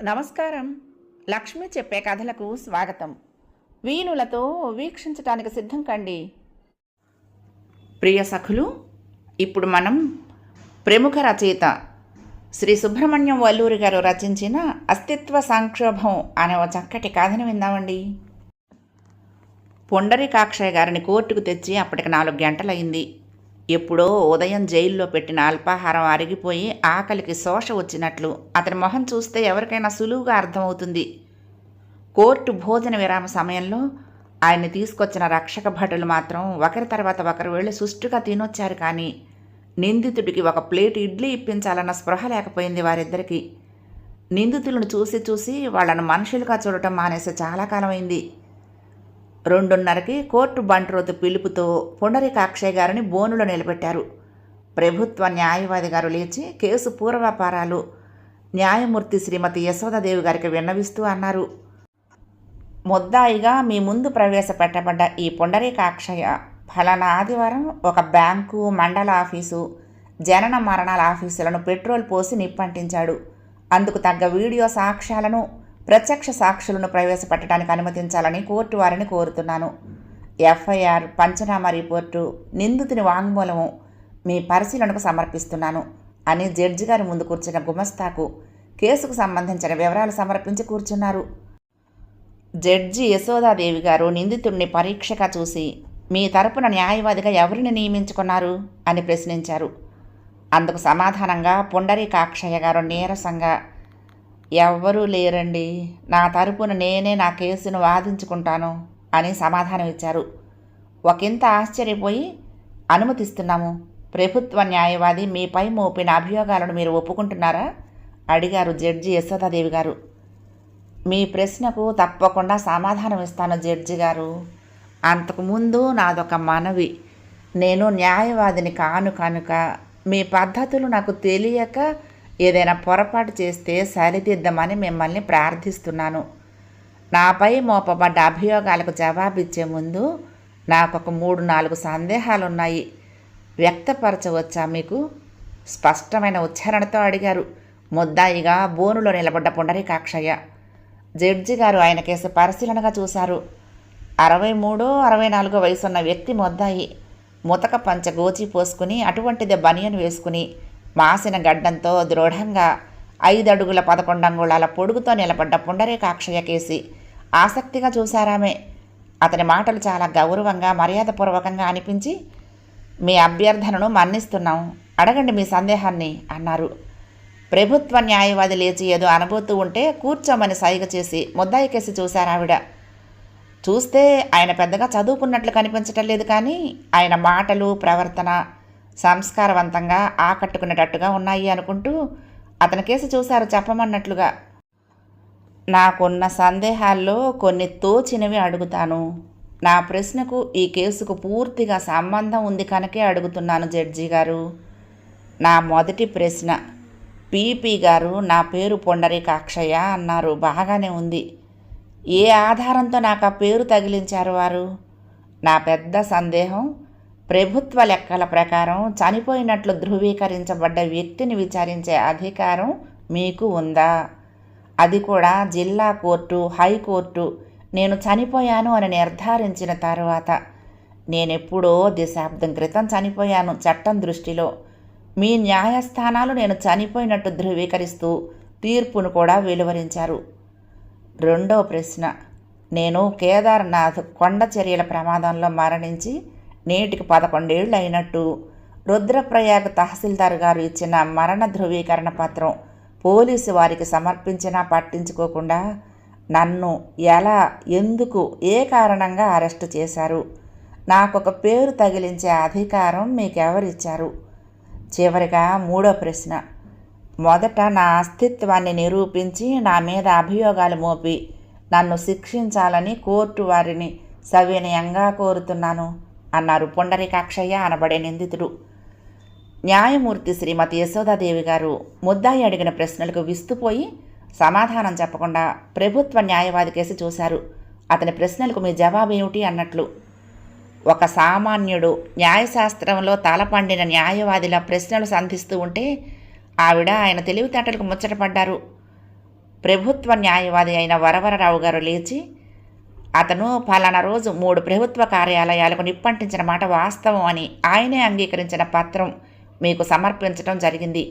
నమస్కారం. లక్ష్మి చెప్పే కథలకు స్వాగతం. వీణులతో వీక్షించటానికి సిద్ధం కండి. ప్రియ సఖులు, ఇప్పుడు మనం ప్రముఖ రచయిత శ్రీ సుబ్రహ్మణ్యం వల్లూరి గారు రచించిన అస్తిత్వ సంక్షోభం అనే ఒక చక్కటి కథను విందామండి. పొండరీకాక్షయ్య గారిని కోర్టుకు తెచ్చి అప్పటికి 4 గంటలయింది. ఎప్పుడో ఉదయం జైల్లో పెట్టిన అల్పాహారం అరిగిపోయి ఆకలికి శోష వచ్చినట్లు అతని మొహం చూస్తే ఎవరికైనా సులువుగా అర్థమవుతుంది. కోర్టు భోజన విరామ సమయంలో ఆయన్ని తీసుకొచ్చిన రక్షక భటులు మాత్రం ఒకరి తర్వాత ఒకరు వెళ్ళి సుష్టుగా తినొచ్చారు. కానీ నిందితుడికి ఒక ప్లేట్ ఇడ్లీ ఇప్పించాలన్న స్పృహ లేకపోయింది వారిద్దరికీ. నిందితులను చూసి చూసి వాళ్లను మనుషులుగా చూడటం మానేసి చాలా కాలమైంది. 2:30కి కోర్టు బంట్రోతు పిలుపుతో పొండరీకాక్షయ్య గారిని బోనులో నిలబెట్టారు. ప్రభుత్వ న్యాయవాది గారు లేచి కేసు పూర్వాపారాలు న్యాయమూర్తి శ్రీమతి యశోదాదేవి గారికి విన్నవిస్తూ అన్నారు. ముద్దాయిగా మీ ముందు ప్రవేశపెట్టబడ్డ ఈ పొండరీకాక్షయ్య ఫలానా ఆదివారం ఒక బ్యాంకు, మండల ఆఫీసు, జనన మరణాల ఆఫీసులను పెట్రోల్ పోసి నిప్పంటించాడు. అందుకు తగ్గ వీడియో సాక్ష్యాలను, ప్రత్యక్ష సాక్షులను ప్రవేశపెట్టడానికి అనుమతించాలని కోర్టు వారిని కోరుతున్నాను. ఎఫ్ఐఆర్, పంచనామా రిపోర్టు, నిందితుని వాంగ్మూలము మీ పరిశీలనకు సమర్పిస్తున్నాను అని జడ్జి గారి ముందు కూర్చున్న గుమస్తాకు కేసుకు సంబంధించిన వివరాలు సమర్పించి కూర్చున్నారు. జడ్జి యశోదాదేవి గారు నిందితుడిని పరీక్షగా చూసి మీ తరపున న్యాయవాదిగా ఎవరిని నియమించుకున్నారు అని ప్రశ్నించారు. అందుకు సమాధానంగా పొండరీకాక్షయ్య గారు నీరసంగా, ఎవ్వరూ లేరండి, నా తరపున నేనే నా కేసును వాదించుకుంటాను అని సమాధానం ఇచ్చారు. ఒకంత ఆశ్చర్యపోయి, అనుమతిస్తున్నాము. ప్రభుత్వ న్యాయవాది మీపై మోపిన అభియోగాలను మీరు ఒప్పుకుంటున్నారా అడిగారు జడ్జి యశోదాదేవి గారు. మీ ప్రశ్నకు తప్పకుండా సమాధానం ఇస్తాను జడ్జి గారు. అంతకుముందు నాదొక మనవి. నేను న్యాయవాదిని కాను కనుక మీ పద్ధతులు నాకు తెలియక ఏదైనా పొరపాటు చేస్తే సరిదిద్దమని మిమ్మల్ని ప్రార్థిస్తున్నాను. నాపై మోపబడ్డ అభియోగాలకు జవాబిచ్చే ముందు నాకు ఒక 3-4 సందేహాలున్నాయి. వ్యక్తపరచవచ్చా మీకు? స్పష్టమైన ఉచ్చారణతో అడిగారు ముద్దాయిగా బోనులో నిలబడ్డ పొండరీకాక్షయ్య. జడ్జి గారు ఆయన కేసు పరిశీలనగా చూశారు. 63-64 వయసున్న వ్యక్తి ముద్దాయి. ముతక పంచ గోచి పోసుకుని అటువంటిదే బనియన్ వేసుకుని మాసిన గడ్డంతో దృఢంగా 5 అడుగుల 11 అంగుళాల పొడుగుతో నిలబడ్డ పొండరీకాక్షయ్య కేసి ఆసక్తిగా చూశారామె. అతని మాటలు చాలా గౌరవంగా, మర్యాదపూర్వకంగా అనిపించి, మీ అభ్యర్థనను మన్నిస్తున్నాం, అడగండి మీ సందేహాన్ని అన్నారు. ప్రభుత్వ న్యాయవాది లేచి ఏదో అనబోతూ ఉంటే కూర్చోమని సైగ చేసి ముద్దాయి కేసి చూశారావిడ. చూస్తే ఆయన పెద్దగా చదువుకున్నట్లు కనిపించటం లేదు, కానీ ఆయన మాటలు, ప్రవర్తన సంస్కారవంతంగా ఆకట్టుకునేటట్టుగా ఉన్నాయి అనుకుంటూ అతని కేసు చూశారు చెప్పమన్నట్లుగా. నాకున్న సందేహాల్లో కొన్ని తోచినవి అడుగుతాను. నా ప్రశ్నకు ఈ కేసుకు పూర్తిగా సంబంధం ఉంది కనుకే అడుగుతున్నాను జడ్జి గారు. నా మొదటి ప్రశ్న, పీపీ గారు నా పేరు పొండరీకాక్షయ్య అన్నారు, బాగానే ఉంది. ఏ ఆధారంతో నాకు ఆ పేరు తగిలించారు వారు? నా పెద్ద సందేహం, ప్రభుత్వ లెక్కల ప్రకారం చనిపోయినట్లు ధృవీకరించబడ్డ వ్యక్తిని విచారించే అధికారం మీకు ఉందా? అది కూడా జిల్లా కోర్టు, హైకోర్టు నేను చనిపోయాను అని నిర్ధారించిన తర్వాత. నేనెప్పుడో దశాబ్దం క్రితం చనిపోయాను చట్టం దృష్టిలో. మీ న్యాయస్థానాలు నేను చనిపోయినట్టు ధృవీకరిస్తూ తీర్పును కూడా వెలువరించారు. రెండో ప్రశ్న, నేను కేదార్నాథ్ కొండ చర్యల ప్రమాదంలో మరణించి నేటికి 11 ఏళ్ళు అయినట్టు రుద్రప్రయాగ తహసీల్దార్ గారు ఇచ్చిన మరణ ధృవీకరణ పత్రం పోలీసు వారికి సమర్పించినా పట్టించుకోకుండా నన్ను ఎలా, ఎందుకు, ఏ కారణంగా అరెస్టు చేశారు? నాకొక పేరు తగిలించే అధికారం మీకెవరిచ్చారు? చివరిగా మూడో ప్రశ్న, మొదట నా అస్తిత్వాన్ని నిరూపించి నా మీద అభియోగాలు మోపి నన్ను శిక్షించాలని కోర్టు వారిని సవినయంగా కోరుతున్నాను అన్నారు పొండరీకాక్షయ్య అనబడే నిందితుడు. న్యాయమూర్తి శ్రీమతి యశోదాదేవి గారు ముద్దాయి అడిగిన ప్రశ్నలకు విస్తుపోయి సమాధానం చెప్పకుండా ప్రభుత్వ న్యాయవాది కేసి చూశారు. అతని ప్రశ్నలకు మీ జవాబు ఏమిటి అన్నట్లు. ఒక సామాన్యుడు న్యాయశాస్త్రంలో తలపండిన న్యాయవాదిలా ప్రశ్నలు సంధిస్తూ ఉంటే ఆవిడ ఆయన తెలివితేటలకు ముచ్చటపడ్డారు. ప్రభుత్వ న్యాయవాది అయిన వరవరరావు గారు లేచి, అతను ఫలానా రోజు 3 ప్రభుత్వ కార్యాలయాలకు నిప్పంటించిన మాట వాస్తవం అని ఆయనే అంగీకరించిన పత్రం మీకు సమర్పించడం జరిగింది.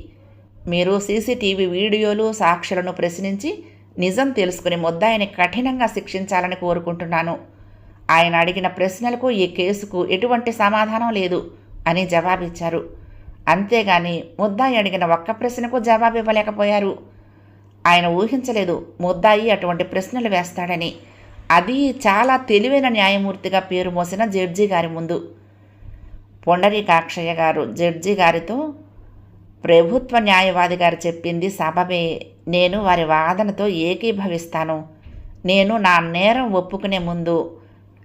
మీరు సీసీటీవీ వీడియోలు, సాక్షులను ప్రశ్నించి నిజం తెలుసుకుని ముద్దాయిని కఠినంగా శిక్షించాలని కోరుకుంటున్నాను. ఆయన అడిగిన ప్రశ్నలకు ఈ కేసుకు ఎటువంటి సమాధానం లేదు అని జవాబిచ్చారు. అంతేగాని ముద్దాయి అడిగిన ఒక్క ప్రశ్నకు జవాబు ఇవ్వలేకపోయారు. ఆయన ఊహించలేదు ముద్దాయి అటువంటి ప్రశ్నలు వేస్తాడని. అది చాలా తెలివైన న్యాయమూర్తిగా పేరు మోసిన జడ్జి గారి ముందు. పుండరీకాక్షయ్య గారు జడ్జి గారితో, ప్రభుత్వ న్యాయవాది గారు చెప్పింది సబబే, నేను వారి వాదనతో ఏకీభవిస్తాను. నేను నా నేరం ఒప్పుకునే ముందు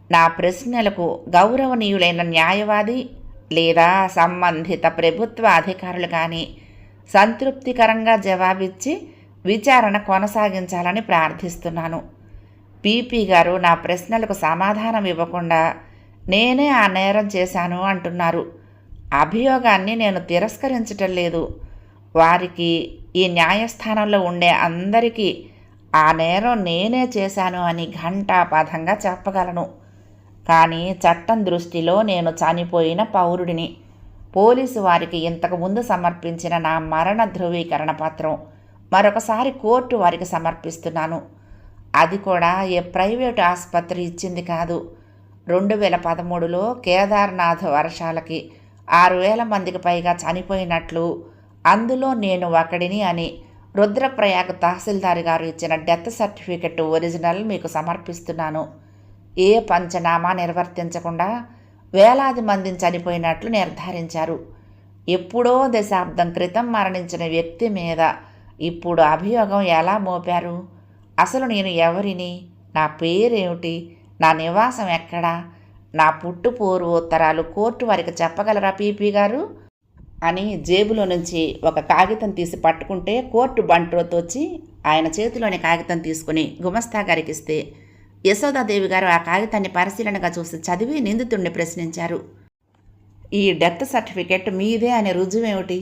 నా ప్రశ్నలకు గౌరవనీయులైన న్యాయవాది లేదా సంబంధిత ప్రభుత్వ అధికారులు కానీ సంతృప్తికరంగా జవాబిచ్చి విచారణ కొనసాగించాలని ప్రార్థిస్తున్నాను. పీపీ గారు నా ప్రశ్నలకు సమాధానం ఇవ్వకుండా నేనే ఆ నేరం చేశాను అంటున్నారు. అభియోగాన్ని నేను తిరస్కరించటం లేదు. వారికి, ఈ న్యాయస్థానంలో ఉండే అందరికీ ఆ నేరం నేనే చేశాను అని ఘంటాపథంగా చెప్పగలను. కానీ చట్టం దృష్టిలో నేను చనిపోయిన పౌరుడిని. పోలీసు వారికి ఇంతకుముందు సమర్పించిన నా మరణ ధృవీకరణ పత్రం మరొకసారి కోర్టు వారికి సమర్పిస్తున్నాను. అది కూడా ఏ ప్రైవేటు ఆసుపత్రి ఇచ్చింది కాదు. 2013లో కేదార్నాథ్ వర్షాలకి 6,000 మందికి పైగా చనిపోయినట్లు, అందులో నేను ఒకడిని అని రుద్రప్రయాగ్ తహసీల్దార్ గారు ఇచ్చిన డెత్ సర్టిఫికెట్ ఒరిజినల్ మీకు సమర్పిస్తున్నాను. ఏ పంచనామా నిర్వర్తించకుండా వేలాది మందిని చనిపోయినట్లు నిర్ధారించారు. ఎప్పుడో దశాబ్దం క్రితం మరణించిన వ్యక్తి మీద ఇప్పుడు అభియోగం ఎలా మోపారు? అసలు నేను ఎవరిని? నా పేరేమిటి? నా నివాసం ఎక్కడా? నా పుట్టుపోరు ఉత్తరాలు కోర్టు వారికి చెప్పగలరా పీపీ గారు అని జేబులో నుంచి ఒక కాగితం తీసి పట్టుకుంటే కోర్టు బంట్రోత్ వచ్చి ఆయన చేతిలోని కాగితం తీసుకుని గుమస్తా గారికి ఇస్తే యశోదాదేవి గారు ఆ కాగితాన్ని పరిశీలనగా చూసి చదివి నిందితుడిని ప్రశ్నించారు. ఈ డెత్ సర్టిఫికెట్ మీదే అనే రుజువేమిటి?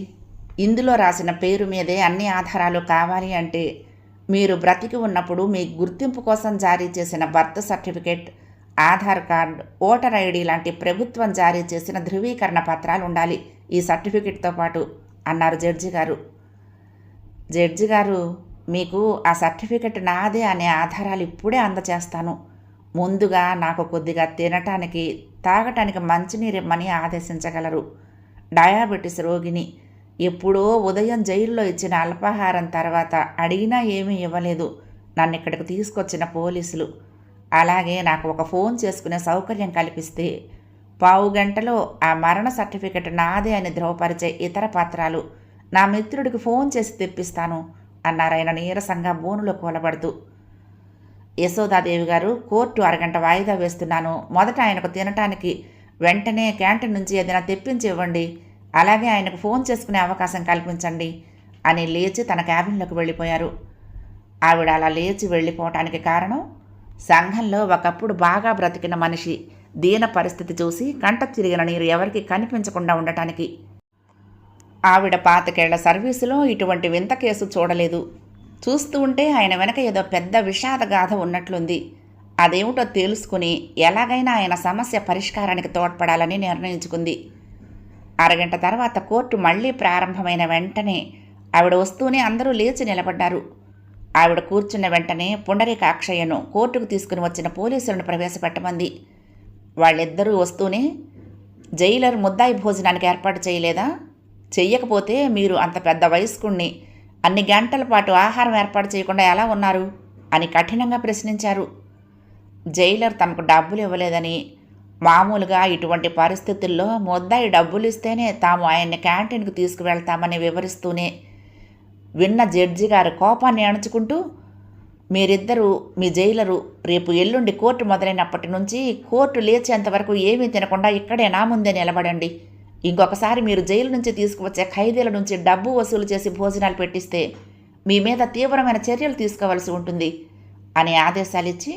ఇందులో రాసిన పేరు మీదే అన్ని ఆధారాలు కావాలి అంటే మీరు బ్రతికి ఉన్నప్పుడు మీ గుర్తింపు కోసం జారీ చేసిన birth certificate, Aadhaar card, voter ID లాంటి ప్రభుత్వం జారీ చేసిన ధృవీకరణ పత్రాలు ఉండాలి ఈ సర్టిఫికెట్తో పాటు అన్నారు జడ్జి గారు. జడ్జి గారు, మీకు ఆ సర్టిఫికెట్ నాదే అనే ఆధారాలు ఇప్పుడే అందచేస్తాను. ముందుగా నాకు కొద్దిగా తినటానికి, తాగటానికి మంచినీరు ఇమ్మని ఆదేశించగలరు. డయాబెటీస్ రోగిని. ఎప్పుడో ఉదయం జైల్లో ఇచ్చిన అల్పాహారం తర్వాత అడిగినా ఏమీ ఇవ్వలేదు నన్ను ఇక్కడికి తీసుకొచ్చిన పోలీసులు. అలాగే నాకు ఒక ఫోన్ చేసుకునే సౌకర్యం కల్పిస్తే 15 గంటలో ఆ మరణ సర్టిఫికెట్ నాదే అని ధృవపరిచే ఇతర పత్రాలు నా మిత్రుడికి ఫోన్ చేసి తెప్పిస్తాను అన్నారాయన నీరసంగా బోనులో కూలబడుతూ. యశోదాదేవి గారు, కోర్టు అరగంట వాయిదా వేస్తున్నాను. మొదట ఆయనకు తినటానికి వెంటనే క్యాంటీన్ నుంచి ఏదైనా తెప్పించి ఇవ్వండి. అలాగే ఆయనకు ఫోన్ చేసుకునే అవకాశం కల్పించండి అని లేచి తన క్యాబిన్లోకి వెళ్ళిపోయారు. ఆవిడ అలా లేచి వెళ్ళిపోవటానికి కారణం, సంఘంలో ఒకప్పుడు బాగా బ్రతికిన మనిషి దీన పరిస్థితి చూసి కంట తిరిగిన నీరు ఎవరికి కనిపించకుండా ఉండటానికి. ఆవిడ 25 ఏళ్ల సర్వీసులో ఇటువంటి వింత కేసు చూడలేదు. చూస్తూ ఉంటే ఆయన వెనక ఏదో పెద్ద విషాదగాథ ఉన్నట్లుంది. అదేమిటో తెలుసుకుని ఎలాగైనా ఆయన సమస్య పరిష్కారానికి తోడ్పడాలని నిర్ణయించుకుంది. అరగంట తర్వాత కోర్టు మళ్లీ ప్రారంభమైన వెంటనే ఆవిడ వస్తూనే అందరూ లేచి నిలబడ్డారు. ఆవిడ కూర్చున్న వెంటనే పుండరీకాక్షయ్యను కోర్టుకు తీసుకుని వచ్చిన పోలీసులను ప్రవేశపెట్టమంది. వాళ్ళిద్దరూ వస్తూనే, జైలర్ ముద్దాయి భోజనానికి ఏర్పాటు చేయలేదా? చెయ్యకపోతే మీరు అంత పెద్ద వయస్కుణ్ణి అన్ని గంటల పాటు ఆహారం ఏర్పాటు చేయకుండా ఎలా ఉన్నారు అని కఠినంగా ప్రశ్నించారు. జైలర్ తమకు డబ్బులు ఇవ్వలేదని, మామూలుగా ఇటువంటి పరిస్థితుల్లో ముద్దాయి డబ్బులు ఇస్తేనే తాము ఆయన్ని క్యాంటీన్కు తీసుకువెళ్తామని వివరిస్తూనే విన్న జడ్జి గారు కోపాన్ని అణుచుకుంటూ, మీరిద్దరూ, మీ జైలరు రేపు ఎల్లుండి కోర్టు మొదలైనప్పటి నుంచి కోర్టు లేచేంతవరకు ఏమీ తినకుండా ఇక్కడే నా ముందే నిలబడండి. ఇంకొకసారి మీరు జైలు నుంచి తీసుకువచ్చే ఖైదీల నుంచి డబ్బు వసూలు చేసి భోజనాలు పెట్టిస్తే మీ మీద తీవ్రమైన చర్యలు తీసుకోవాల్సి ఉంటుంది అని ఆదేశాలిచ్చి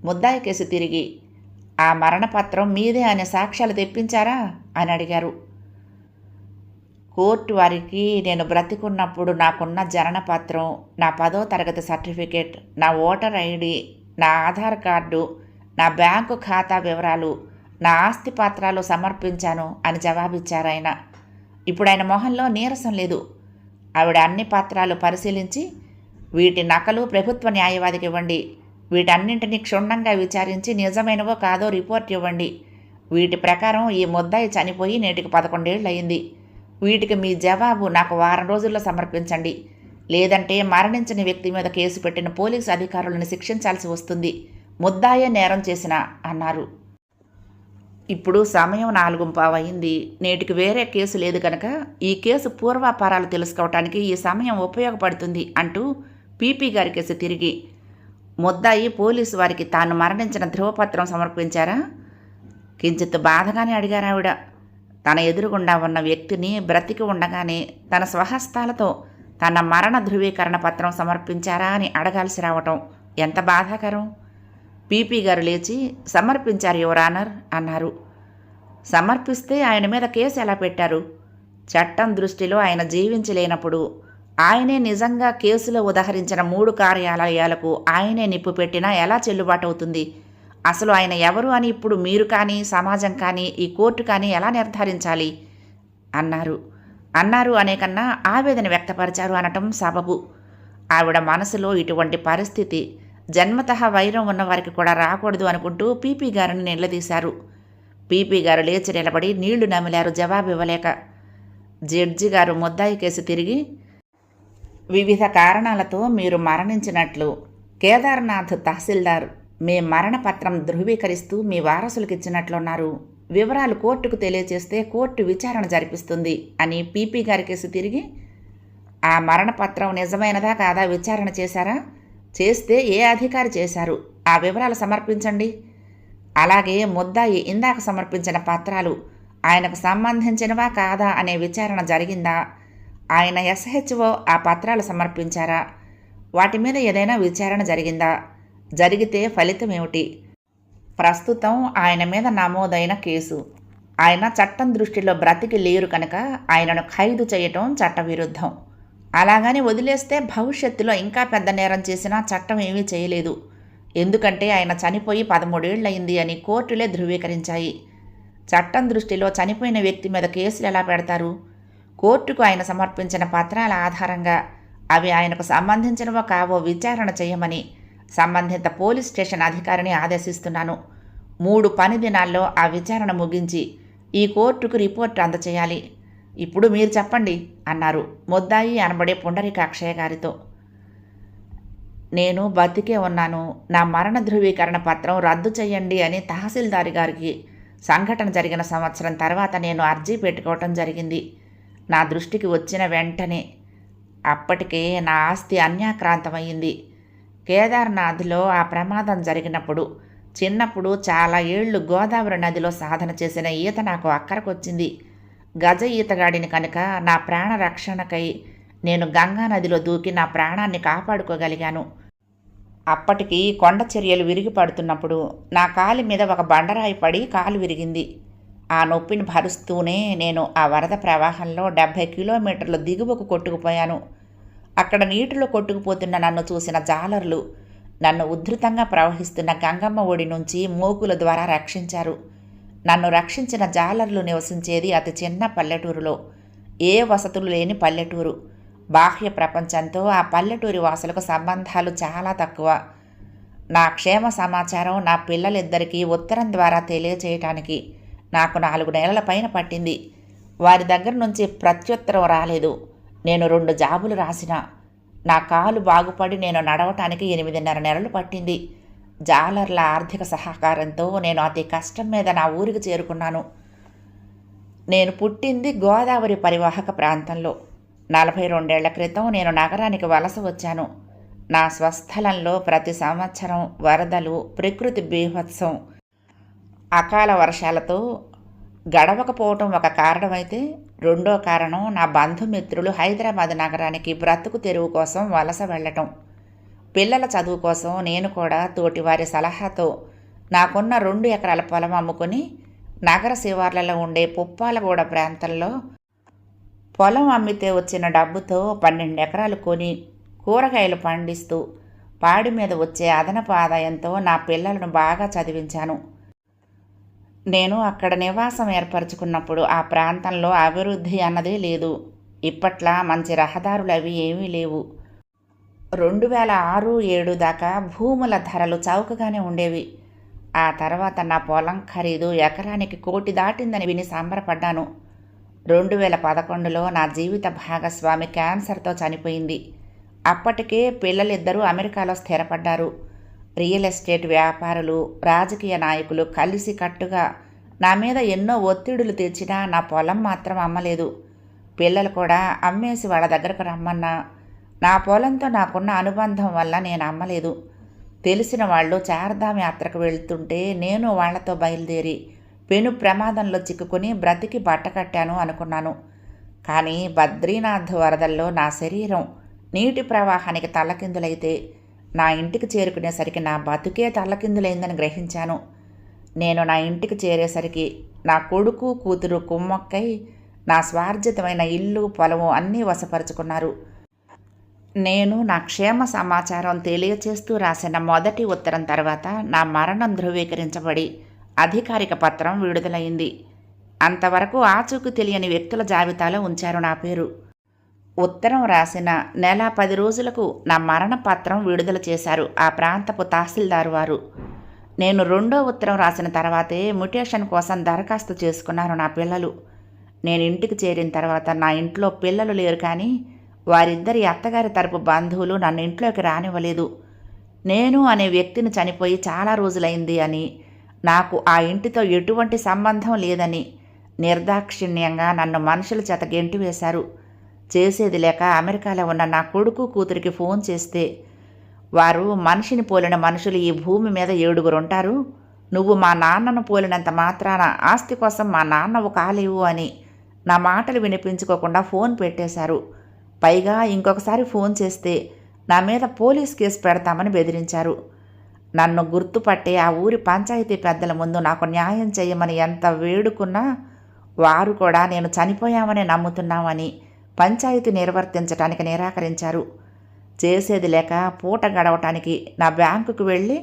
ముద్దాయి కేసు తిరిగి, ఆ మరణపత్రం మీదే అనే సాక్ష్యాలు తెప్పించారా అని అడిగారు. కోర్టు వారికి నేను బ్రతికున్నప్పుడు నాకున్న జననపత్రం, నా 10వ తరగతి సర్టిఫికేట్, నా ఓటర్ ఐడి, నా ఆధార్ కార్డు, నా బ్యాంకు ఖాతా వివరాలు, నా ఆస్తి పత్రాలు సమర్పించాను అని జవాబిచ్చారాయన. ఇప్పుడు ఆయన మొహంలో నీరసం లేదు. ఆవిడ అన్ని పత్రాలు పరిశీలించి, వీటి నకలు ప్రభుత్వ న్యాయవాదికి ఇవ్వండి, వీటన్నింటినీ క్షుణ్ణంగా విచారించి నిజమైనవో కాదో రిపోర్ట్ ఇవ్వండి, వీటి ప్రకారం ఈ ముద్దాయి చనిపోయి నేటికి 11 ఏళ్ళు అయింది, వీటికి మీ జవాబు నాకు వారం రోజుల్లో సమర్పించండి, లేదంటే మరణించిన వ్యక్తి మీద కేసు పెట్టిన పోలీసు అధికారులను శిక్షించాల్సి వస్తుంది, ముద్దాయే నేరం చేసిన అన్నారు. ఇప్పుడు సమయం 4:15 అయింది. నేటికి వేరే కేసు లేదు కనుక ఈ కేసు పూర్వాపారాలు తెలుసుకోవటానికి ఈ సమయం ఉపయోగపడుతుంది అంటూ పీపీ గారి కేసు తిరిగి, ముద్దాయి పోలీసు వారికి తాను మరణించిన ధ్రువపత్రం సమర్పించారా? కించిత్ బాధగానే అడిగారావిడ. తన ఎదురుగుండా ఉన్న వ్యక్తిని బ్రతికి ఉండగానే తన స్వహస్తాలతో తన మరణ ధృవీకరణ పత్రం సమర్పించారా అని అడగాల్సి రావటం ఎంత బాధాకరం. పీపీ గారు లేచి, సమర్పించారు యువర్ ఆనర్ అన్నారు. సమర్పిస్తే ఆయన మీద కేసు ఎలా పెట్టారు? చట్టం దృష్టిలో ఆయన జీవించలేనప్పుడు ఆయనే నిజంగా కేసులో ఉదహరించిన 3 కార్యాలయాలకు ఆయనే నిప్పు పెట్టినా ఎలా చెల్లుబాటు అవుతుంది? అసలు ఆయన ఎవరు అని ఇప్పుడు మీరు కానీ, సమాజం కానీ, ఈ కోర్టు కానీ ఎలా నిర్ధారించాలి అన్నారు అనే కన్నా ఆవేదన వ్యక్తపరిచారు అనటం సబబు. ఆవిడ మనసులో ఇటువంటి పరిస్థితి జన్మతః వైరం ఉన్నవారికి కూడా రాకూడదు అనుకుంటూ పీపీ గారిని నిలదీశారు. పీపీ గారు లేచి నిలబడి నీళ్లు నమిలారు జవాబు ఇవ్వలేక. జడ్జి గారు ముద్దాయి కేసు తిరిగి, వివిధ కారణాలతో మీరు మరణించినట్లు కేదార్నాథ్ తహసీల్దార్ మీ మరణపత్రం ధృవీకరిస్తూ మీ వారసులకు ఇచ్చినట్లున్నారు. వివరాలు కోర్టుకు తెలియచేస్తే కోర్టు విచారణ జరిపిస్తుంది అని పీపీ గారి కేసు తిరిగి, ఆ మరణపత్రం నిజమైనదా కాదా విచారణ చేశారా? చేస్తే ఏ అధికారి చేశారు? ఆ వివరాలు సమర్పించండి. అలాగే ముద్దాయి ఇందాక సమర్పించిన పత్రాలు ఆయనకు సంబంధించినవా కాదా అనే విచారణ జరిగిందా? ఆయన ఎస్హెచ్ఓ ఆ పత్రాలు సమర్పించారా? వాటి మీద ఏదైనా విచారణ జరిగిందా? జరిగితే ఫలితం ఏమిటి? ప్రస్తుతం ఆయన మీద నమోదైన కేసు, ఆయన చట్టం దృష్టిలో బ్రతికి లేరు కనుక ఆయనను ఖైదు చేయటం చట్టవిరుద్ధం. అలాగని వదిలేస్తే భవిష్యత్తులో ఇంకా పెద్ద నేరం చేసినా చట్టం ఏమీ చేయలేదు. ఎందుకంటే ఆయన చనిపోయి 13 ఏళ్ళయింది అని కోర్టులే ధృవీకరించాయి. చట్టం దృష్టిలో చనిపోయిన వ్యక్తి మీద కేసులు ఎలా పెడతారు? కోర్టుకు ఆయన సమర్పించిన పత్రాల ఆధారంగా అవి ఆయనకు సంబంధించినవో కావో విచారణ చేయమని సంబంధిత పోలీస్ స్టేషన్ అధికారిని ఆదేశిస్తున్నాను. 3 పని దినాల్లో ఆ విచారణ ముగించి ఈ కోర్టుకు రిపోర్ట్ అందచేయాలి. ఇప్పుడు మీరు చెప్పండి అన్నారు ముద్దాయి అనబడే పుండరీకాక్షయ్య గారితో. నేను బతికే ఉన్నాను, నా మరణ ధృవీకరణ పత్రం రద్దు చేయండి అని తహసీల్దారి గారికి సంఘటన జరిగిన సంవత్సరం తర్వాత నేను అర్జీ పెట్టుకోవటం జరిగింది. నా దృష్టికి వచ్చిన వెంటనే అప్పటికే నా ఆస్తి అన్యాక్రాంతమయ్యింది. కేదార్నాథ్లో ఆ ప్రమాదం జరిగినప్పుడు చిన్నప్పుడు చాలా ఏళ్లు గోదావరి నదిలో సాధన చేసిన ఈత నాకు అక్కరకొచ్చింది. గజ ఈతగాడిని కనుక నా ప్రాణ రక్షణకై నేను గంగా నదిలో దూకి నా ప్రాణాన్ని కాపాడుకోగలిగాను. అప్పటికి కొండ చర్యలు విరిగి పడుతున్నప్పుడు నా కాలి మీద ఒక బండరాయి పడి కాలు విరిగింది. ఆ నొప్పిని భరుస్తూనే నేను ఆ వరద ప్రవాహంలో 70 కిలోమీటర్ల దిగువకు కొట్టుకుపోయాను. అక్కడ నీటిలో కొట్టుకుపోతున్న నన్ను చూసిన జాలర్లు నన్ను ఉధృతంగా ప్రవహిస్తున్న గంగమ్మ ఒడి నుంచి మోకుల ద్వారా రక్షించారు. నన్ను రక్షించిన జాలర్లు నివసించేది అతి చిన్న పల్లెటూరులో, ఏ వసతులు లేని పల్లెటూరు. బాహ్య ప్రపంచంతో ఆ పల్లెటూరి వాసులకు సంబంధాలు చాలా తక్కువ. నా క్షేమ సమాచారం నా పిల్లలిద్దరికీ ఉత్తరం ద్వారా తెలియచేయటానికి నాకు 4 నెలల పైన పట్టింది. వారి దగ్గర నుంచి ప్రత్యుత్తరం రాలేదు. నేను 2 జాబులు రాసినా నా కాలు బాగుపడి నేను నడవటానికి 8.5 నెలలు పట్టింది. జాలర్ల ఆర్థిక సహకారంతో నేను అతి కష్టం మీద నా ఊరికి చేరుకున్నాను. నేను పుట్టింది గోదావరి పరివాహక ప్రాంతంలో. 42 ఏళ్ల క్రితం నేను నగరానికి వలస వచ్చాను. నా స్వస్థలంలో ప్రతి సంవత్సరం వరదలు, ప్రకృతి బీభత్సం, అకాల వర్షాలతో గడవకపోవటం ఒక కారణమైతే, రెండో కారణం నా బంధుమిత్రులు హైదరాబాద్ నగరానికి బ్రతుకు తెరువు కోసం వలస వెళ్ళటం. పిల్లల చదువు కోసం నేను కూడా తోటివారి సలహాతో నాకున్న 2 ఎకరాల పొలం అమ్ముకొని నగర శివార్లలో ఉండే పుప్పాలగూడ ప్రాంతంలో పొలం అమ్మితే వచ్చిన డబ్బుతో 12 ఎకరాలు కొని కూరగాయలు పండిస్తూ పాడి మీద వచ్చే అదనపు ఆదాయంతో నా పిల్లలను బాగా చదివించాను. నేను అక్కడ నివాసం ఏర్పరచుకున్నప్పుడు ఆ ప్రాంతంలో అభివృద్ధి అన్నదే లేదు. ఇప్పట్లా మంచి రహదారులు అవి ఏమీ లేవు. 2006-7 దాకా భూముల ధరలు చౌకగానే ఉండేవి. ఆ తర్వాత నా పొలం ఖరీదు ఎకరానికి 1 కోటి దాటిందని విని సంబరపడ్డాను. 2011లో నా జీవిత భాగస్వామి క్యాన్సర్తో చనిపోయింది. అప్పటికే పిల్లలిద్దరూ అమెరికాలో స్థిరపడ్డారు. రియల్ ఎస్టేట్ వ్యాపారులు, రాజకీయ నాయకులు కలిసి కట్టుగా నా మీద ఎన్నో ఒత్తిడులు తెచ్చినా నా పొలం మాత్రం అమ్మలేదు. పిల్లలు కూడా అమ్మేసి వాళ్ళ దగ్గరకు రమ్మన్నా నా పొలంతో నాకున్న అనుబంధం వల్ల నేను అమ్మలేదు. తెలిసిన వాళ్ళు చార్ధామ్ యాత్రకు వెళ్తుంటే నేను వాళ్లతో బయలుదేరి పెను ప్రమాదంలో చిక్కుకుని బ్రతికి బట్టకట్టాను అనుకున్నాను. కానీ బద్రీనాథ్ వరదల్లో నా శరీరం నీటి ప్రవాహానికి తల్లకిందులైతే నా ఇంటికి చేరుకునేసరికి నా బతుకే తల్లకిందులైందని గ్రహించాను. నేను నా ఇంటికి చేరేసరికి నా కొడుకు కూతురు కుమ్మక్కై నా స్వార్జితమైన ఇల్లు పొలము అన్నీ వశపరుచుకున్నారు. నేను నా క్షేమ సమాచారం తెలియచేస్తూ రాసిన మొదటి ఉత్తరం తర్వాత నా మరణం ధృవీకరించబడి అధికారిక పత్రం విడుదలైంది. అంతవరకు ఆచూకీ తెలియని వ్యక్తుల జాబితాలో ఉంచారు నా పేరు. ఉత్తరం రాసిన నెల 10 రోజులకు నా మరణ పత్రం విడుదల చేశారు ఆ ప్రాంతపు తహసీల్దారు వారు. నేను రెండో ఉత్తరం రాసిన తర్వాతే మ్యుటేషన్ కోసం దరఖాస్తు చేసుకున్నారు నా పిల్లలు. నేను ఇంటికి చేరిన తర్వాత నా ఇంట్లో పిల్లలు లేరు, కానీ వారిద్దరి అత్తగారి తరపు బంధువులు నన్ను ఇంట్లోకి రానివ్వలేదు. నేను అనే వ్యక్తిని చనిపోయి చాలా రోజులైంది అని, నాకు ఆ ఇంటితో ఎటువంటి సంబంధం లేదని నిర్దాక్షిణ్యంగా నన్ను మనుషుల చేత గెంటివేశారు. చేసేది లేక అమెరికాలో ఉన్న నా కొడుకు కూతురికి ఫోన్ చేస్తే, వారు మనిషిని పోలిన మనుషులు ఈ భూమి మీద 7 ఉంటారు, నువ్వు మా నాన్నను పోలినంత మాత్రాన ఆస్తి కోసం మా నాన్నవు కాలేవు అని నా మాటలు వినిపించుకోకుండా ఫోన్ పెట్టేశారు. పైగా ఇంకొకసారి ఫోన్ చేస్తే నా మీద పోలీస్ కేసు పెడతామని బెదిరించారు. నన్ను గుర్తుపట్టే ఆ ఊరి పంచాయతీ పెద్దల ముందు నాకు న్యాయం చేయమని ఎంత వేడుకున్నా వారు కూడా నేను చనిపోయామని నమ్ముతున్నామని పంచాయతీ నిర్వర్తించడానికి నిరాకరించారు. చేసేది లేక పూట గడవటానికి నా బ్యాంకుకు వెళ్ళి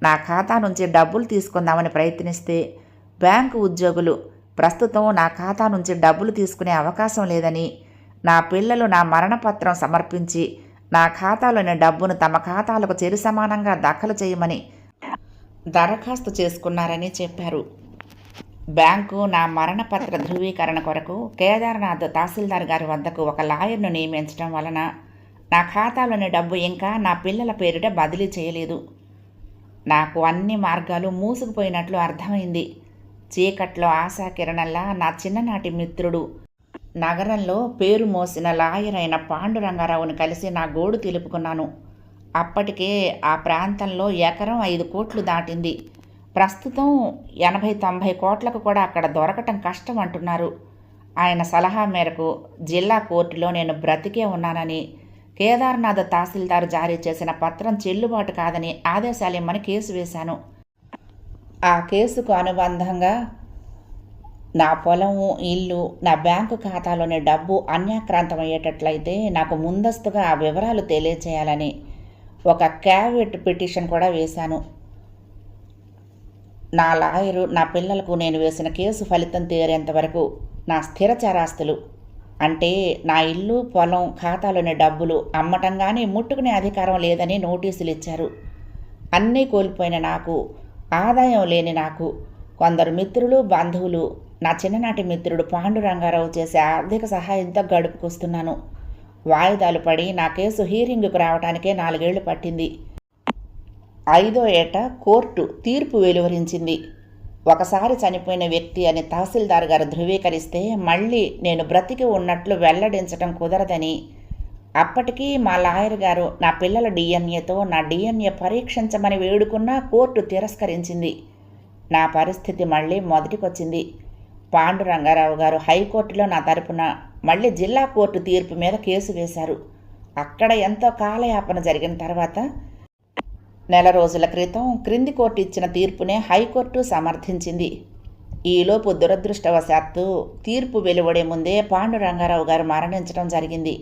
నా ఖాతా నుంచి డబ్బులు తీసుకుందామని ప్రయత్నిస్తే బ్యాంకు ఉద్యోగులు ప్రస్తుతం నా ఖాతా నుంచి డబ్బులు తీసుకునే అవకాశం లేదని, నా పిల్లలు నా మరణపత్రం సమర్పించి నా ఖాతాలోని డబ్బును తమ ఖాతాలకు చెరి సమానంగా దాఖలు చేయమని దరఖాస్తు చేసుకున్నారని చెప్పారు. బ్యాంకు నా మరణపత్ర ధృవీకరణ కొరకు కేదార్నాథ్ తహసీల్దార్ గారి వద్దకు ఒక లాయర్ను నియమించడం వలన నా ఖాతాలోని డబ్బు ఇంకా నా పిల్లల పేరిట బదిలీ చేయలేదు. నాకు అన్ని మార్గాలు మూసుకుపోయినట్లు అర్థమైంది. చీకట్లో ఆశాకిరణంలా నా చిన్ననాటి మిత్రుడు, నగరంలో పేరు మోసిన లాయర్ అయిన పాండురంగారావుని కలిసి నా గోడు తెలుపుకున్నాను. అప్పటికే ఆ ప్రాంతంలో ఎకరం 5 కోట్లు దాటింది. ప్రస్తుతం 80-90 కోట్లకు కూడా అక్కడ దొరకటం కష్టం అంటున్నారు. ఆయన సలహా మేరకు జిల్లా కోర్టులో నేను బ్రతికే ఉన్నానని, కేదార్నాథ్ తహసీల్దార్ జారీ చేసిన పత్రం చెల్లుబాటు కాదని ఆదేశాలిమ్మని కేసు వేశాను. ఆ కేసుకు అనుబంధంగా నా పొలము, ఇల్లు, నా బ్యాంకు ఖాతాలోని డబ్బు అన్యాక్రాంతమయ్యేటట్లయితే నాకు ముందస్తుగా ఆ వివరాలు తెలియచేయాలని ఒక క్యావిట్ పిటిషన్ కూడా వేశాను. నా లాయరు నా పిల్లలకు నేను వేసిన కేసు ఫలితం తేరేంత వరకు నా స్థిర చరాస్తులు అంటే నా ఇల్లు, పొలం, ఖాతాలోని డబ్బులు అమ్మటం కానీ ముట్టుకునే అధికారం లేదని నోటీసులు ఇచ్చారు. అన్నీ కోల్పోయిన నాకు, ఆదాయం లేని నాకు కొందరు మిత్రులు, బంధువులు, నా చిన్ననాటి మిత్రుడు పాండురంగారావు చేసే ఆర్థిక సహాయంతో గడుపుకొస్తున్నాను. వాయిదాలు పడి నా కేసు హీరింగ్కు రావడానికే 4 ఏళ్లు పట్టింది. 5వ ఏట కోర్టు తీర్పు వెలువరించింది. ఒకసారి చనిపోయిన వ్యక్తి అని తహసీల్దార్ గారు ధృవీకరిస్తే మళ్ళీ నేను బ్రతికి ఉన్నట్లు వెల్లడించటం కుదరదని, అప్పటికీ మా లాయర్ గారు నా పిల్లల డిఎన్ఏతో నా డిఎన్ఏ పరీక్షించమని వేడుకున్నా కోర్టు తిరస్కరించింది. నా పరిస్థితి మళ్ళీ మొదటికొచ్చింది. పాండురంగారావు గారు హైకోర్టులో నా తరపున మళ్ళీ జిల్లా కోర్టు తీర్పు మీద కేసు వేశారు. అక్కడ ఎంతో కాలయాపన జరిగిన తర్వాత నెల రోజుల క్రితం క్రింది కోర్టు ఇచ్చిన తీర్పునే హైకోర్టు సమర్థించింది. ఈలోపు దురదృష్టవశాత్తు తీర్పు వెలువడే ముందే పాండురంగారావు గారు మరణించడం జరిగింది.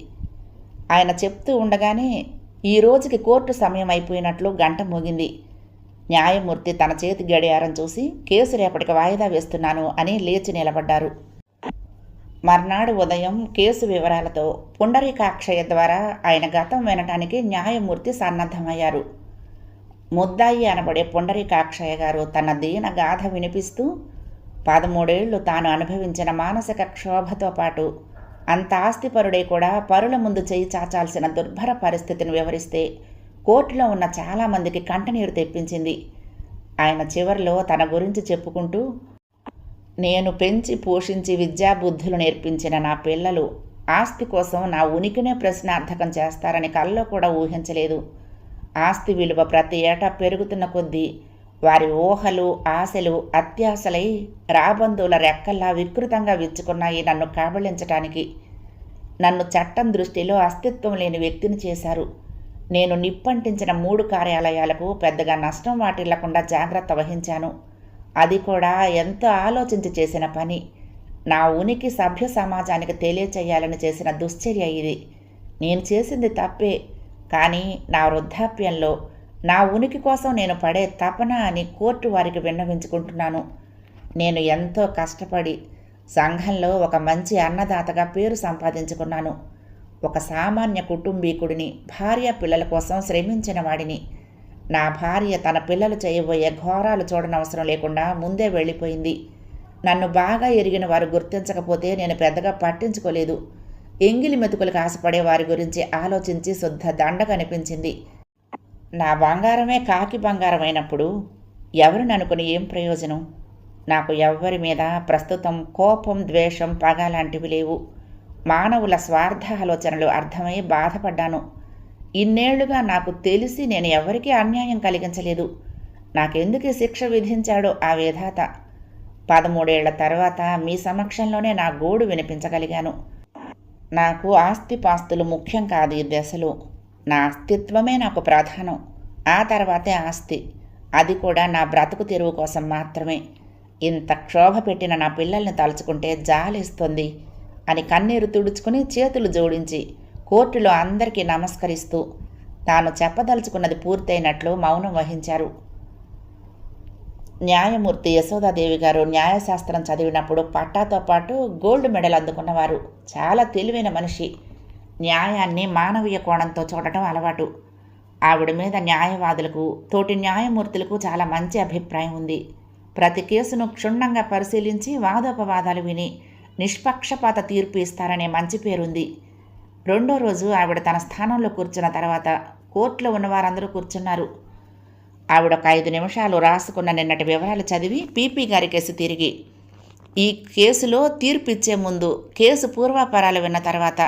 ఆయన చెప్తూ ఉండగానే ఈ రోజుకి కోర్టు సమయం అయిపోయినట్లు గంట మోగింది. న్యాయమూర్తి తన చేతి గడియారం చూసి కేసు రేపటికి వాయిదా వేస్తున్నాను అని లేచి నిలబడ్డారు. మర్నాడు ఉదయం కేసు వివరాలతో పుండరీకాక్షయ్య ద్వారా ఆయన గతం వినటానికి న్యాయమూర్తి సన్నద్ధమయ్యారు. ముద్దాయి అనబడే పుండరీకాక్షయ్య గారు తన దీన గాథ వినిపిస్తూ 13 ఏళ్లు తాను అనుభవించిన మానసిక క్షోభతో పాటు అంత ఆస్తిపరుడే కూడా పరుల ముందు చేయి చాచాల్సిన దుర్భర పరిస్థితిని వివరిస్తే కోర్టులో ఉన్న చాలామందికి కంటనీరు తెప్పించింది. ఆయన చివరిలో తన గురించి చెప్పుకుంటూ, నేను పెంచి పోషించి విద్యాబుద్ధులు నేర్పించిన నా పిల్లలు ఆస్తి కోసం నా ఉనికినే ప్రశ్నార్థకం చేస్తారని కల్లో కూడా ఊహించలేదు. ఆస్తి విలువ ప్రతి ఏటా పెరుగుతున్న కొద్దీ వారి ఊహలు ఆశలు అత్యాశలై రాబందుల రెక్కల్లా వికృతంగా విచ్చుకున్నాయి నన్ను కబళించటానికి. నన్ను చట్టం దృష్టిలో అస్తిత్వం లేని వ్యక్తిని చేశారు. నేను నిప్పంటించిన 3 కార్యాలయాలకు పెద్దగా నష్టం వాటిల్లకుండా జాగ్రత్త వహించాను. అది కూడా ఎంతో ఆలోచించి చేసిన పని. నా ఉనికి సభ్య సమాజానికి తెలియచేయాలని చేసిన దుశ్చర్య ఇది. నేను చేసింది తప్పే, కానీ నా వృద్ధాప్యంలో నా ఉనికి కోసం నేను పడే తపన అని కోర్టు వారికి విన్నవించుకుంటున్నాను. నేను ఎంతో కష్టపడి సంఘంలో ఒక మంచి అన్నదాతగా పేరు సంపాదించుకున్నాను. ఒక సామాన్య కుటుంబీకుడిని, భార్య పిల్లల కోసం శ్రమించిన వాడిని. నా భార్య తన పిల్లలు చేయబోయే ఘోరాలు చూడనవసరం లేకుండా ముందే వెళ్ళిపోయింది. నన్ను బాగా ఎరిగిన వారు గుర్తించకపోతే నేను పెద్దగా పట్టించుకోలేదు. ఎంగిలి మెతుకులకు ఆశపడే వారి గురించి ఆలోచించి శుద్ధ దండగనిపించింది. నా బంగారమే కాకి బంగారం అయినప్పుడు ఎవరిని అనుకుని ఏం ప్రయోజనం? నాకు ఎవ్వరి మీద ప్రస్తుతం కోపం, ద్వేషం, పగ లాంటివి లేవు. మానవుల స్వార్థ ఆలోచనలు అర్థమై బాధపడ్డాను. ఇన్నేళ్లుగా నాకు తెలిసి నేను ఎవరికీ అన్యాయం కలిగించలేదు. నాకెందుకు శిక్ష విధించాడో ఆ విధాత. 13 ఏళ్ల తర్వాత మీ సమక్షంలోనే నా గోడు వినిపించగలిగాను. నాకు ఆస్తిపాస్తులు ముఖ్యం కాదు ఈ దశలో. నా అస్తిత్వమే నాకు ప్రధానం. ఆ తర్వాతే ఆస్తి. అది కూడా నా బ్రతుకు తెరువు కోసం మాత్రమే. ఇంత క్షోభ పెట్టిన నా పిల్లల్ని తలుచుకుంటే జాలిస్తుంది అని కన్నీరు తుడుచుకుని చేతులు జోడించి కోర్టులో అందరికీ నమస్కరిస్తూ తాను చెప్పదలుచుకున్నది పూర్తయినట్లు మౌనం వహించారు. న్యాయమూర్తి యశోదాదేవి గారు న్యాయశాస్త్రం చదివినప్పుడు పట్టాతో పాటు గోల్డ్ మెడల్ అందుకున్నవారు. చాలా తెలివైన మనిషి. న్యాయాన్ని మానవీయ కోణంతో చూడటం అలవాటు. ఆవిడ మీద న్యాయవాదులకు, తోటి న్యాయమూర్తులకు చాలా మంచి అభిప్రాయం ఉంది. ప్రతి కేసును క్షుణ్ణంగా పరిశీలించి వాదోపవాదాలు విని నిష్పక్షపాత తీర్పు ఇస్తారనే మంచి పేరుంది. 2వ రోజు ఆవిడ తన స్థానంలో కూర్చున్న తర్వాత కోర్టులో ఉన్న వారందరూ కూర్చున్నారు. ఆవిడ ఒక 5 నిమిషాలు రాసుకున్న నిన్నటి వివరాలు చదివి పీపీ గారి కేసు తిరిగి, ఈ కేసులో తీర్పు ఇచ్చే ముందు కేసు పూర్వాపరాలు విన్న తర్వాత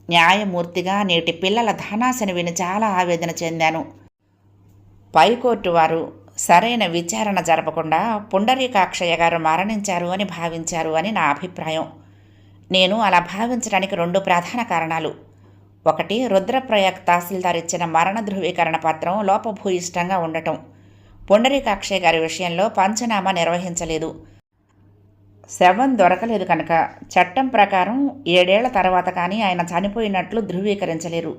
న్యాయమూర్తిగా నేటి పిల్లల ధనాశని విని చాలా ఆవేదన చెందాను. పైకోర్టు వారు సరైన విచారణ జరపకుండా పుండరీకాక్షయ్య గారు మరణించారు అని భావించారు అని నా అభిప్రాయం. నేను అలా భావించడానికి 2 ప్రధాన కారణాలు. ఒకటి, రుద్రప్రయాగ్ తహసీల్దార్ ఇచ్చిన మరణ ధృవీకరణ పత్రం లోపభూయిష్టంగా ఉండటం. పుండరీకాక్షయ్య గారి విషయంలో పంచనామా నిర్వహించలేదు. శవం దొరకలేదు కనుక చట్టం ప్రకారం 7 ఏళ్ల తర్వాత కానీ ఆయన చనిపోయినట్లు ధృవీకరించలేరు.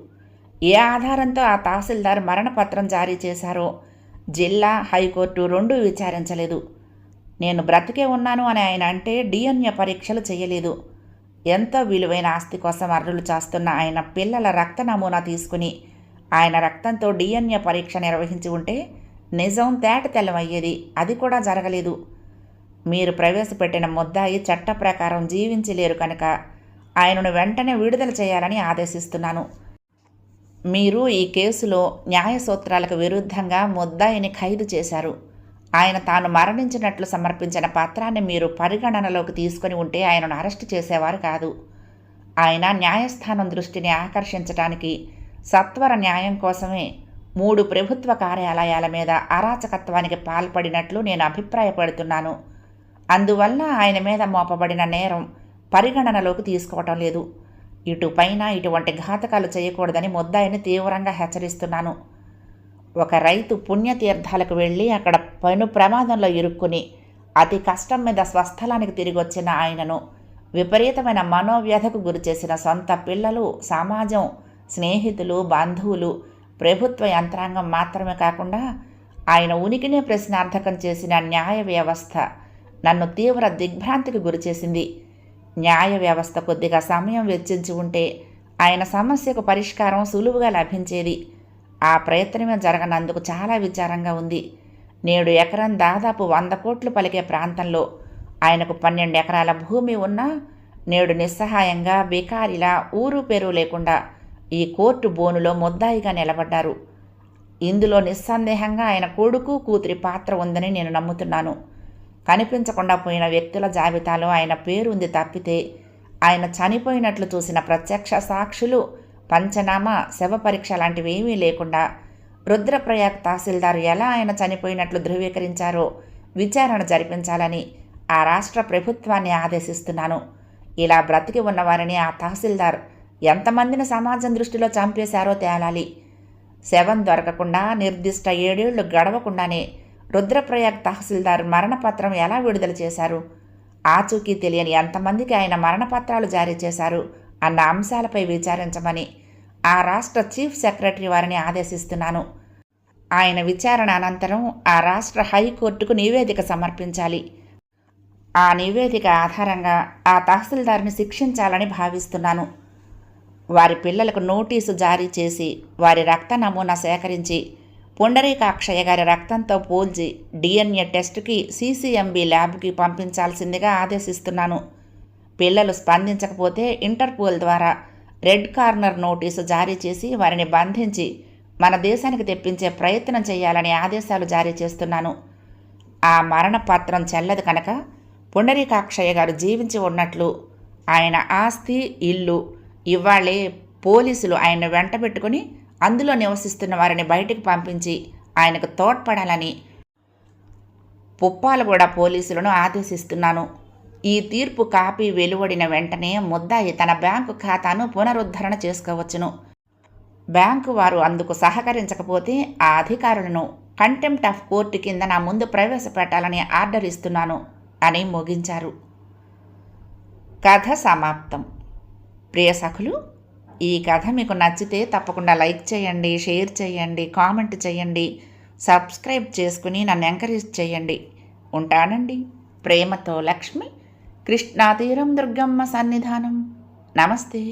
ఏ ఆధారంతో ఆ తహసీల్దార్ మరణపత్రం జారీ చేశారో జిల్లా, హైకోర్టు 2 విచారించలేదు. నేను బ్రతికే ఉన్నాను అని ఆయన అంటే డిఎన్ఏ పరీక్షలు చేయలేదు. ఎంతో విలువైన ఆస్తి కోసం అర్రులు చేస్తున్న ఆయన పిల్లల రక్త నమూనా తీసుకుని ఆయన రక్తంతో డిఎన్ఏ పరీక్ష నిర్వహించి ఉంటే నిజం తేట తెల్లమయ్యేది. అది కూడా జరగలేదు. మీరు ప్రవేశపెట్టిన ముద్దాయి చట్ట ప్రకారం జీవించలేరు కనుక ఆయనను వెంటనే విడుదల చేయాలని ఆదేశిస్తున్నాను. మీరు ఈ కేసులో న్యాయ సూత్రాలకు విరుద్ధంగా ముద్దాయిని ఖైదు చేశారు. ఆయన తాను మరణించినట్లు సమర్పించిన పత్రాన్ని మీరు పరిగణనలోకి తీసుకుని ఉంటే ఆయనను అరెస్టు చేసేవారు కాదు. ఆయన న్యాయస్థానం దృష్టిని ఆకర్షించడానికి సత్వర న్యాయం కోసమే 3 ప్రభుత్వ కార్యాలయాల మీద అరాచకత్వానికి పాల్పడినట్లు నేను అభిప్రాయపడుతున్నాను. అందువల్ల ఆయన మీద మోపబడిన నేరం పరిగణనలోకి తీసుకోవటం లేదు. ఇటుపైన ఇటువంటి ఘాతకాలు చేయకూడదని ముద్దాయిని తీవ్రంగా హెచ్చరిస్తున్నాను. ఒక రైతు పుణ్యతీర్థాలకు వెళ్ళి అక్కడ పను ప్రమాదంలో ఇరుక్కుని అతి కష్టం మీద స్వస్థలానికి తిరిగి వచ్చిన ఆయనను విపరీతమైన మనోవ్యధకు గురిచేసిన సొంత పిల్లలు, సమాజం, స్నేహితులు, బంధువులు, ప్రభుత్వ యంత్రాంగం మాత్రమే కాకుండా ఆయన ఉనికినే ప్రశ్నార్థకం చేసిన న్యాయ వ్యవస్థ నన్ను తీవ్ర దిగ్భ్రాంతికి గురిచేసింది. న్యాయ వ్యవస్థ కొద్దిగా సమయం వెచ్చించి ఉంటే ఆయన సమస్యకు పరిష్కారం సులువుగా లభించేది. ఆ ప్రయత్నమే జరగనందుకు చాలా విచారంగా ఉంది. నేడు ఎకరం దాదాపు 100 కోట్లు పలికే ప్రాంతంలో ఆయనకు 12 ఎకరాల భూమి ఉన్నా నేడు నిస్సహాయంగా బికారిలా ఊరు పేరు లేకుండా ఈ కోర్టు బోనులో ముద్దాయిగా నిలబడ్డారు. ఇందులో నిస్సందేహంగా ఆయన కొడుకు, కూతురి పాత్ర ఉందని నేను నమ్ముతున్నాను. కనిపించకుండా పోయిన వ్యక్తుల జాబితాలో ఆయన పేరుంది తప్పితే ఆయన చనిపోయినట్లు చూసిన ప్రత్యక్ష సాక్షులు, పంచనామా, శవ పరీక్ష లాంటివేమీ లేకుండా రుద్రప్రయాగ్ తహసీల్దార్ ఎలా ఆయన చనిపోయినట్లు ధృవీకరించారో విచారణ జరిపించాలని ఆ రాష్ట్ర ప్రభుత్వాన్ని ఆదేశిస్తున్నాను. ఇలా బ్రతికి ఉన్నవారిని ఆ తహసీల్దార్ ఎంతమందిని సమాజం దృష్టిలో చంపేశారో తేలాలి. శవం దొరకకుండా నిర్దిష్ట 7 ఏళ్లు గడవకుండానే రుద్రప్రయాగ్ తహసీల్దార్ మరణపత్రం ఎలా విడుదల చేశారు, ఆచూకీ తెలియని ఎంతమందికి ఆయన మరణపత్రాలు జారీ చేశారు అన్న అంశాలపై విచారించమని ఆ రాష్ట్ర చీఫ్ సెక్రటరీ వారిని ఆదేశిస్తున్నాను. ఆయన విచారణ అనంతరం ఆ రాష్ట్ర హైకోర్టుకు నివేదిక సమర్పించాలి. ఆ నివేదిక ఆధారంగా ఆ తహసీల్దార్ని శిక్షించాలని భావిస్తున్నాను. వారి పిల్లలకు నోటీసు జారీ చేసి వారి రక్త నమూనా సేకరించి పుండరీకాక్షయ్య గారి రక్తంతో పోల్చి DNA టెస్టుకి CCMB ల్యాబ్కి పంపించాల్సిందిగా ఆదేశిస్తున్నాను. పిల్లలు స్పందించకపోతే ఇంటర్పోల్ ద్వారా రెడ్ కార్నర్ నోటీసు జారీ చేసి వారిని బంధించి మన దేశానికి తెప్పించే ప్రయత్నం చేయాలని ఆదేశాలు జారీ చేస్తున్నాను. ఆ మరణపత్రం చెల్లదు కనుక పుండరీకాక్షయ్య గారు జీవించి ఉన్నట్లు ఆయన ఆస్తి, ఇల్లు ఇవాళే పోలీసులు ఆయన్ను వెంటబెట్టుకుని అందులో నివసిస్తున్న వారిని బయటికి పంపించి ఆయనకు తోడ్పడాలని పుప్పాలగూడ పోలీసులను ఆదేశిస్తున్నాను. ఈ తీర్పు కాపీ వెలువడిన వెంటనే ముద్దాయి తన బ్యాంకు ఖాతాను పునరుద్ధరణ చేసుకోవచ్చును. బ్యాంకు వారు అందుకు సహకరించకపోతే ఆ అధికారులను కంటెంప్ట్ ఆఫ్ కోర్టు కింద నా ముందు ప్రవేశపెట్టాలని ఆర్డర్ ఇస్తున్నాను అని ముగించారు. కథ సమాప్తం. ప్రియ సఖులు, ఈ కథ మీకు నచ్చితే తప్పకుండా లైక్ చేయండి, షేర్ చేయండి, కామెంట్ చేయండి, సబ్స్క్రైబ్ చేసుకుని నన్ను ఎంకరేజ్ చేయండి. ఉంటానండి. ప్రేమతో లక్ష్మి, కృష్ణాతీరం దుర్గమ్మ సన్నిధానం. నమస్తే.